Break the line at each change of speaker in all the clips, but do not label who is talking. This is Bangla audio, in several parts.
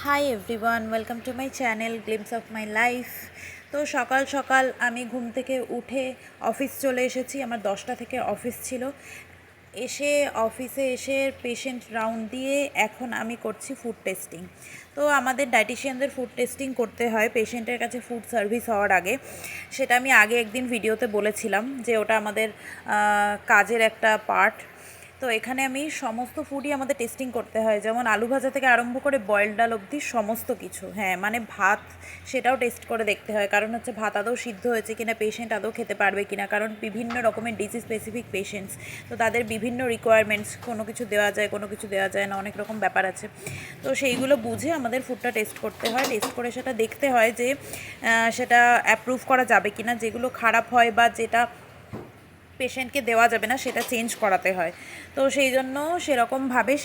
Hi everyone, welcome to my channel glimpse of my life. তো সকাল সকাল আমি ঘুম থেকে উঠে অফিস চলে এসেছি। আমার 10টা থেকে অফিস ছিল। অফিসে এসে পেশেন্ট রাউন্ড দিয়ে এখন আমি করছি ফুড টেস্টিং। তো আমাদের ডায়েটিশিয়ানদের ফুড টেস্টিং করতে হয় পেশেন্টের কাছে ফুড সার্ভিস হওয়ার আগে। সেটা আমি আগে একদিন ভিডিওতে বলেছিলাম যে ওটা আমাদের কাজের একটা পার্ট। তো এখানে আমি সমস্ত ফুডই আমাদের টেস্টিং করতে হয়, যেমন আলু ভাজা থেকে আরম্ভ করে বয়েলড ডাল অবধি সমস্ত কিছু। হ্যাঁ, মানে ভাত, সেটাও টেস্ট করে দেখতে হয়, কারণ হচ্ছে ভাত আদৌ সিদ্ধ হয়েছে কিনা, পেশেন্ট আদৌ খেতে পারবে কিনা, কারণ বিভিন্ন রকমের ডিজিজ স্পেসিফিক পেশেন্টস, তো তাদের বিভিন্ন রিকোয়ারমেন্টস, কোনো কিছু দেওয়া যায় কোনো কিছু দেওয়া যায় না, অনেক রকম ব্যাপার আছে। তো সেইগুলো বুঝে আমাদের ফুডটা টেস্ট করতে হয়, টেস্ট করে সেটা দেখতে হয় যে সেটা অ্যাপ্রুভ করা যাবে কিনা, যেগুলো খারাপ হয় বা যেটা পেশেন্টকে দেওয়া যাবে না সেটা চেঞ্জ করাতে হয়। তো সেই জন্য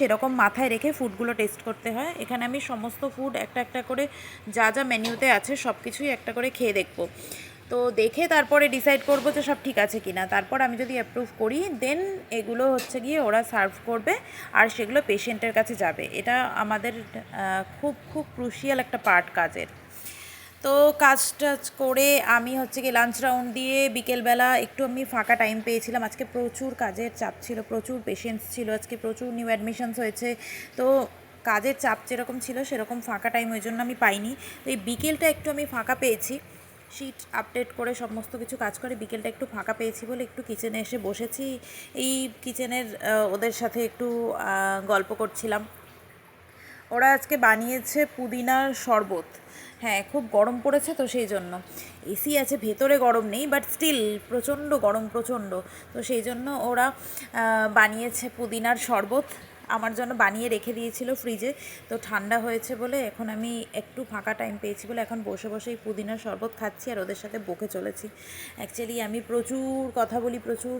সেরকম মাথায় রেখে ফুডগুলো টেস্ট করতে হয়। এখানে আমি সমস্ত ফুড একটা একটা করে যা যা মেনুতে আছে সব কিছুই একটা করে খেয়ে দেখবো। তো দেখে তারপরে ডিসাইড করবো যে সব ঠিক আছে কিনা। তারপর আমি যদি অ্যাপ্রুভ করি দেন এগুলো হচ্ছে গিয়ে ওরা সার্ভ করবে আর সেগুলো পেশেন্টের কাছে যাবে। এটা আমাদের খুব খুব ক্রুশিয়াল একটা পার্ট কাজের। তো কাজ টাজ করে আমি হচ্ছে কি লাঞ্চ রাউন্ড দিয়ে বিকেলবেলা একটু আমি ফাঁকা টাইম পেয়েছিলাম। আজকে প্রচুর কাজের চাপ ছিল, প্রচুর পেশেন্টস ছিল, আজকে প্রচুর নিউ অ্যাডমিশনস হয়েছে। তো কাজের চাপ যেরকম ছিল সেরকম ফাঁকা টাইম ওই জন্য আমি পাইনি। তো এই বিকেলটা একটু আমি ফাঁকা পেয়েছি, শিট আপডেট করে সমস্ত কিছু কাজ করে বিকেলটা একটু ফাঁকা পেয়েছি বলে একটু কিচেনে এসে বসেছি। এই কিচেনের ওদের সাথে একটু গল্প করছিলাম। ওরা আজকে বানিয়েছে পুদিনার শরবত। হ্যাঁ, খুব গরম পড়েছে তো সেই জন্য। এসি আছে, ভেতরে গরম নেই, বাট স্টিল প্রচণ্ড গরম, প্রচণ্ড। তো সেই জন্য ওরা বানিয়েছে পুদিনার শরবত, আমার জন্য বানিয়ে রেখে দিয়েছিল ফ্রিজে। তো ঠান্ডা হয়েছে বলে এখন আমি একটু ফাঁকা টাইম পেয়েছি বলে এখন বসে বসে এই পুদিনার শরবত খাচ্ছি আর ওদের সাথে বকে চলেছি। অ্যাকচুয়ালি আমি প্রচুর কথা বলি, প্রচুর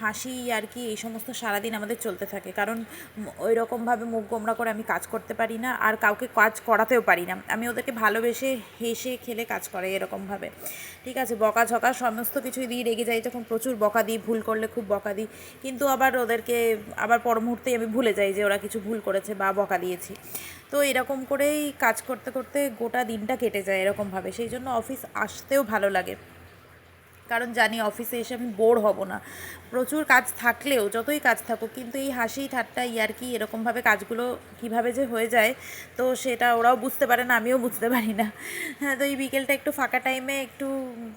হাসি আর কি, এই সমস্ত সারাদিন আমাদের চলতে থাকে, কারণ ওই রকমভাবে মুখ গোমড়া করে আমি কাজ করতে পারি না আর কাউকে কাজ করাতেও পারি না। আমি ওদেরকে ভালোবেসে হেসে খেলে কাজ করাই এরকমভাবে। ঠিক আছে, বকা ঝকা সমস্ত কিছুই দিয়ে রেগে যাই যখন, প্রচুর বকা দিই, ভুল করলে খুব বকা দিই, কিন্তু আবার ওদেরকে আবার পর মুহূর্তেই আমি ভুলে যাই যে ওরা কিছু ভুল করেছে বা বকা দিয়েছি। তো এরকম করেই কাজ করতে করতে গোটা দিনটা কেটে যায় এরকমভাবে। সেই জন্য অফিস আসতেও ভালো লাগে, কারণ জানি অফিসে এসে আমি বোর হব না। প্রচুর কাজ থাকলেও, যতই কাজ থাকুক, কিন্তু এই হাসি ঠাট্টা ইয়ার্কি এরকমভাবে কাজগুলো কীভাবে যে হয়ে যায়, তো সেটা ওরাও বুঝতে পারে না, আমিও বুঝতে পারি না। হ্যাঁ, তো এই বিকেলটা একটু ফাঁকা টাইমে একটু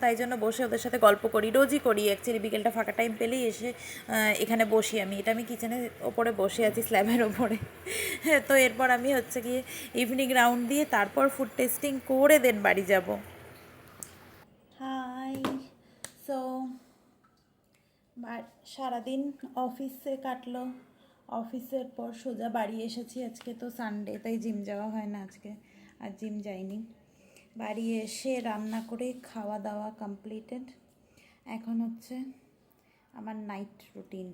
তাই জন্য বসে ওদের সাথে গল্প করি, রোজই করি অ্যাকচুয়ালি। বিকেলটা ফাঁকা টাইম পেলেই এসে এখানে বসি আমি। এটা আমি কিচেনের ওপরে বসে আছি, স্ল্যাবের ওপরে। হ্যাঁ, তো এরপর আমি হচ্ছে গিয়ে ইভিনিং রাউন্ড দিয়ে তারপর ফুড টেস্টিং করে দেন বাড়ি যাব। হাই। সো সারাদিন অফিসে কাটলো, অফিসের পর সোজা বাড়ি এসেছি। আজকে তো সানডে, তাই জিম যাওয়া হয় না আজকে, আর জিম যাইনি। বাড়ি এসে রান্না করে খাওয়া দাওয়া কমপ্লিটেড। এখন হচ্ছে আমার নাইট রুটিন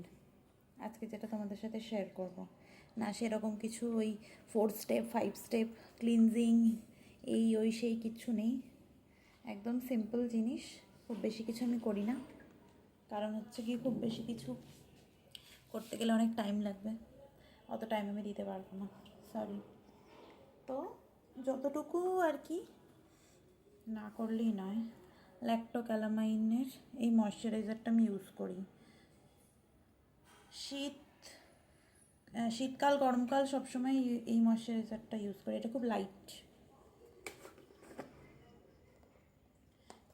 আজকে, যেটা তোমাদের সাথে শেয়ার করব। না সেরকম কিছু ওই 4 স্টেপ 5 স্টেপ ক্লিনজিং এই ওই সেই কিচ্ছু নেই, একদম সিম্পল জিনিস। খুব বেশি কিছু আমি করি না, কারণ হচ্ছে কি খুব বেশি কিছু করতে গেলে অনেক টাইম লাগবে, অত টাইম আমি দিতে পারবো না, সরি। তো যতটুকু আর কি, না করলেই নয়। ল্যাক্টোক্যালামাইনের এই ময়শ্চারাইজারটা আমি ইউজ করি। শীতকাল গরমকাল সবসময় এই ময়শ্চারাইজারটা ইউজ করি। এটা খুব লাইট,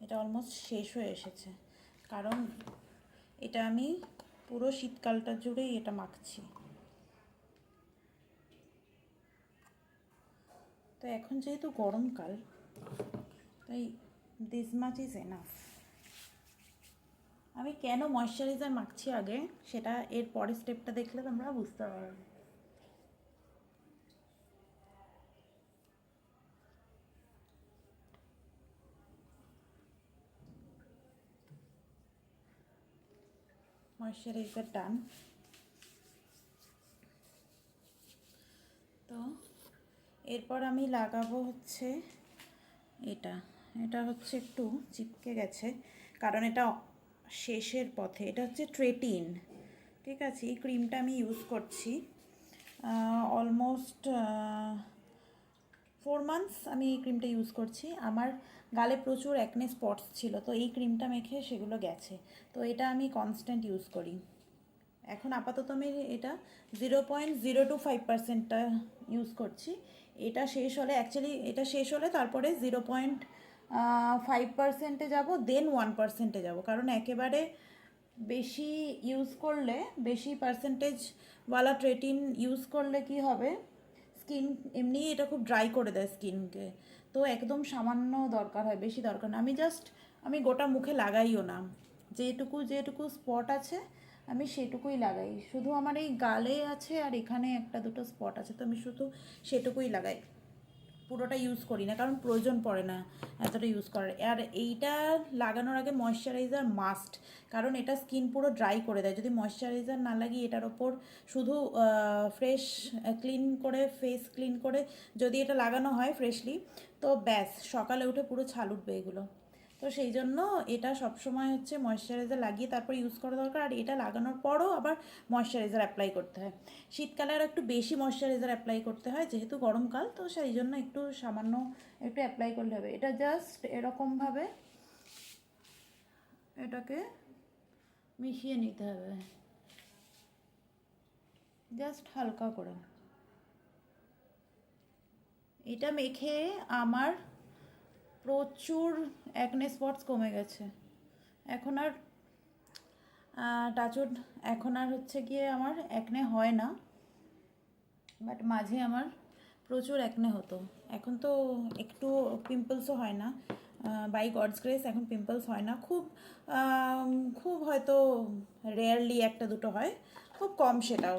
এটা অলমোস্ট শেষ হয়ে এসেছে, কারণ এটা আমি পুরো শীতকালটা জুড়েই এটা মাখছি। তো এখন যেহেতু গরমকাল, তাই দিস মাচ ইজ এনাফ। আমি কেন ময়শ্চারাইজার মাখছি আগে, সেটা এর পরের স্টেপটা দেখলে তোমরা বুঝতে পারবে। ময়শ্চারাইজার ডান। তো এরপর আমি লাগাবো হচ্ছে এটা। এটা হচ্ছে একটু চিপকে গেছে, কারণ এটা শেষের পথে। এটা হচ্ছে ট্রেটিন, ঠিক আছে। এই ক্রিমটা আমি ইউজ করছি অলমোস্ট 4 মান্থস আমি এই ক্রিমটা ইউজ করছি। আমার গালে প্রচুর অ্যাকনে স্পটস ছিল, তো এই ক্রিমটা মেখে সেগুলো গেছে। তো এটা আমি কনস্ট্যান্ট ইউজ করি। এখন আপাতত আমি এটা 0.025%টা ইউজ করছি। এটা শেষ হলে, অ্যাকচুয়ালি এটা শেষ হলে তারপরে 0.5%-এ যাবো, দেন 1%-এ যাবো। কারণ একেবারে বেশি ইউজ করলে, বেশি পার্সেন্টেজওয়ালা ট্রেটিন ইউজ করলে কি হবে, স্কিন এমনি এটা খুব ড্রাই করে দেয় স্কিনকে। তো একদম সামান্য দরকার হয়, বেশি দরকার না। আমি গোটা মুখে লাগাইও না, যেটুকু যেটুকু স্পট আছে আমি সেটুকুই লাগাই। শুধু আমার এই গালে আছে আর এখানে একটা দুটো স্পট আছে, তো আমি শুধু সেটুকুই লাগাই, পুরোটা ইউজ করি না, কারণ প্রয়োজন পড়ে না এতটা ইউজ করার। আর এইটা লাগানোর আগে ময়শ্চারাইজার মাস্ট, কারণ এটা স্কিন পুরো ড্রাই করে দেয়। যদি ময়শ্চারাইজার না লাগিয়ে এটার ওপর শুধু ফ্রেশ ক্লিন করে, ফেস ক্লিন করে যদি এটা লাগানো হয় ফ্রেশলি, তো ব্যাস সকালে উঠে পুরো ছাল উঠবে এগুলো। তো সেই জন্য এটা সবসময় হচ্ছে ময়শ্চারাইজার লাগিয়ে তারপর ইউজ করা দরকার। আর এটা লাগানোর পরও আবার ময়শ্চারাইজার অ্যাপ্লাই করতে হয়। শীতকালে আর একটু বেশি ময়শ্চারাইজার অ্যাপ্লাই করতে হয়, যেহেতু গরমকাল, তো সেই জন্য একটু সামান্য একটু অ্যাপ্লাই করলে হবে। এটা জাস্ট এরকমভাবে এটাকে মিশিয়ে নিতে হবে, জাস্ট হালকা করে। এটা মেখে আমার প্রচুর অ্যাকনে স্পটস কমে গেছে। এখন আর টাচউড, এখন আর হচ্ছে গিয়ে আমার অ্যাকনে হয় না, বাট মাঝে আমার প্রচুর অ্যাকনে হতো। এখন তো একটু পিম্পলসও হয় না, বাই গডস গ্রেস এখন পিম্পলস হয় না। খুব হয়তো রেয়ারলি একটা দুটো হয়, খুব কম,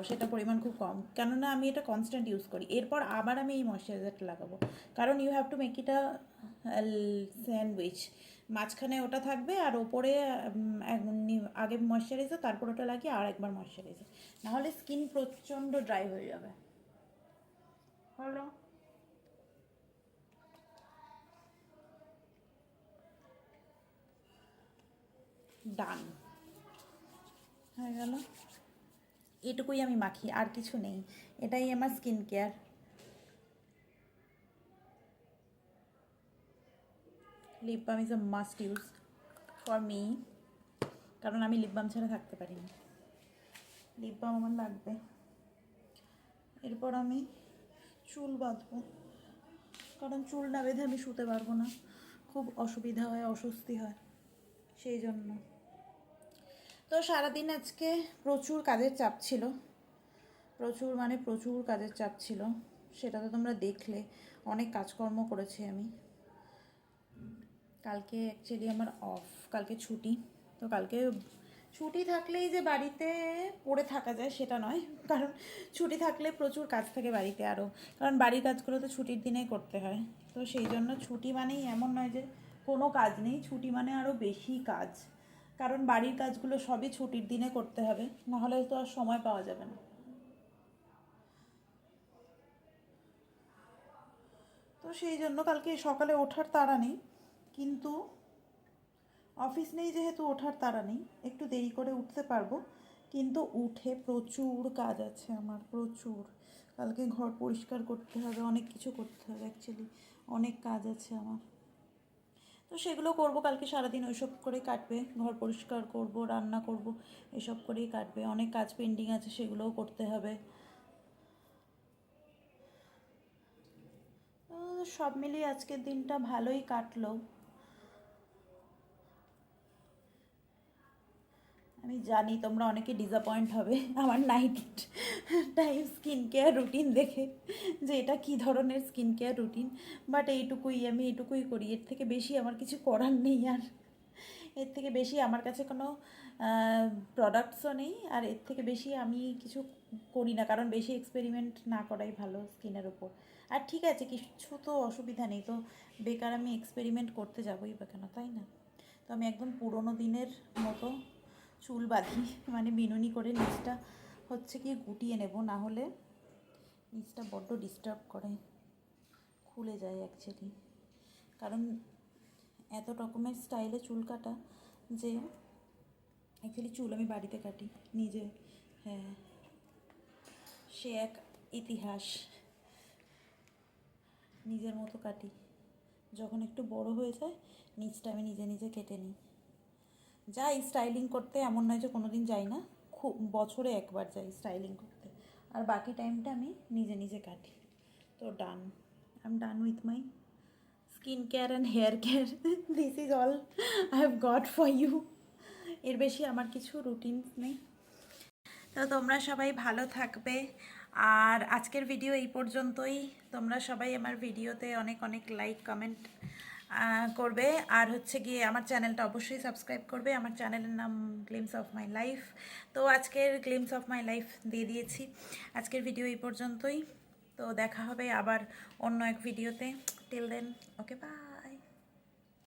সেটা পরিমাণ খুব কম, কেননা আমি এটা কনস্ট্যান্ট ইউজ করি। এরপর আবার আমি এই ময়শ্চারাইজারটা লাগাবো, কারণ you have to make it a sandwich. মাঝখানে ওটা থাকবে আর ওপরে আগে ময়শ্চারাইজার, তারপর ওটা লাগিয়ে আর একবার ময়শ্চারাইজার, নাহলে স্কিন প্রচণ্ড ড্রাই হয়ে যাবে। হলো, ডান হয়ে গেল। এটুকুই আমি মাখি, আর কিছু নেই। এটাই আমার skin care. Lip balm is a must use for me, কারণ আমি লিপ বাম ছাড়া থাকতে পারি না। লিপ বাম আমার লাগবে। এরপর আমি চুল বাঁধবো, কারণ চুল না বেঁধে আমি শুতে পারবো না, খুব অসুবিধা হয়, অস্বস্তি হয়, সেই জন্য। তো সারাদিন আজকে প্রচুর কাজের চাপ ছিল, প্রচুর মানে প্রচুর কাজের চাপ ছিল, সেটা তো তোমরা দেখলে। অনেক কাজকর্ম করেছি আমি। কালকে অ্যাকচুয়ালি আমার অফ, কালকে ছুটি। তো কালকে ছুটি থাকলেই যে বাড়িতে পড়ে থাকা যায় সেটা নয়, কারণ ছুটি থাকলে প্রচুর কাজ থাকে বাড়িতে আরও, কারণ বাড়ির কাজগুলো তো ছুটির দিনেই করতে হয়। তো সেই জন্য ছুটি মানেই এমন নয় যে কোনো কাজ নেই, ছুটি মানে আরও বেশি কাজ, কারণ বাড়ির কাজগুলো সবই ছুটির দিনে করতে হবে, নাহলে তো আর সময় পাওয়া যাবে না। তো সেই জন্য কালকে সকালে ওঠার তাড়া নেই, কিন্তু অফিস নেই যেহেতু ওঠার তাড়া নেই, একটু দেরি করে উঠতে পারবো, কিন্তু উঠে প্রচুর কাজ আছে আমার, প্রচুর। কালকে ঘর পরিষ্কার করতে হবে, অনেক কিছু করতে হবে, অ্যাকচুয়ালি অনেক কাজ আছে আমার। তো সেগুলো করব কালকে সারাদিন, ওইসব করেই কাটবে। ঘর পরিষ্কার করব, রান্না করব, এসব করেই কাটবে। অনেক কাজ পেন্ডিং আছে, সেগুলোও করতে হবে। সব মিলিয়ে আজকের দিনটা ভালোই কাটলো। আমি জানি তোমরা অনেকে ডিসঅ্যাপয়েন্ট হবে আমার night time skin care routine দেখে, যে এটা কী ধরনের স্কিন কেয়ার রুটিন। বাট আমি এইটুকুই করি, এর থেকে বেশি আমার কিছু করার নেই। আর এর থেকে বেশি আমার কাছে কোনো প্রোডাক্টসও নেই, আর এর থেকে বেশি আমি কিছু করি না, কারণ বেশি এক্সপেরিমেন্ট না করাই ভালো স্কিনের ওপর। আর ঠিক আছে, কিছু তো অসুবিধা নেই, তো বেকার আমি এক্সপেরিমেন্ট করতে যাবোই বা কেন, তাই না? তো আমি একদম পুরোনো দিনের মতো চুল বাঁধি, মানে বিনুনি করে নিচটা হচ্ছে কি গুটিয়ে নেব, না হলে নিচটা বড্ড ডিস্টার্ব করে, খুলে যায় অ্যাকচুয়ালি। কারণ এত রকমের স্টাইলে চুল কাটা, যে অ্যাকচুয়ালি চুল আমি বাড়িতে কাটি নিজে। হ্যাঁ, সে এক ইতিহাস। নিজের মতো কাটি। যখন একটু বড় হয়ে যায় নিচটা আমি নিজে নিজে কেটে নিই। যাই স্টাইলিং করতে, এমন নয় যে কোনো দিন যাই না, খুব বছরে একবার যাই স্টাইলিং করতে, আর বাকি টাইমটা আমি নিজে নিজে কাটি। তো done, I am done with my skin care and hair care. This is all I have got for you. এর বেশি আমার কিছু রুটিন নেই। তো তোমরা সবাই ভালো থাকবে, আর আজকের ভিডিও এই পর্যন্তই। তোমরা সবাই আমার ভিডিওতে অনেক অনেক লাইক কমেন্ট করবে, আর হচ্ছে গিয়ে আমার চ্যানেলটা অবশ্যই সাবস্ক্রাইব করবে। আমার চ্যানেলের নাম গ্লিমস অফ মাই লাইফ। তো আজকের গ্লিমস অফ মাই লাইফ দিয়ে দিয়েছি। আজকের ভিডিও এই পর্যন্তই। তো দেখা হবে আবার অন্য এক ভিডিওতে। Till then, okay, by.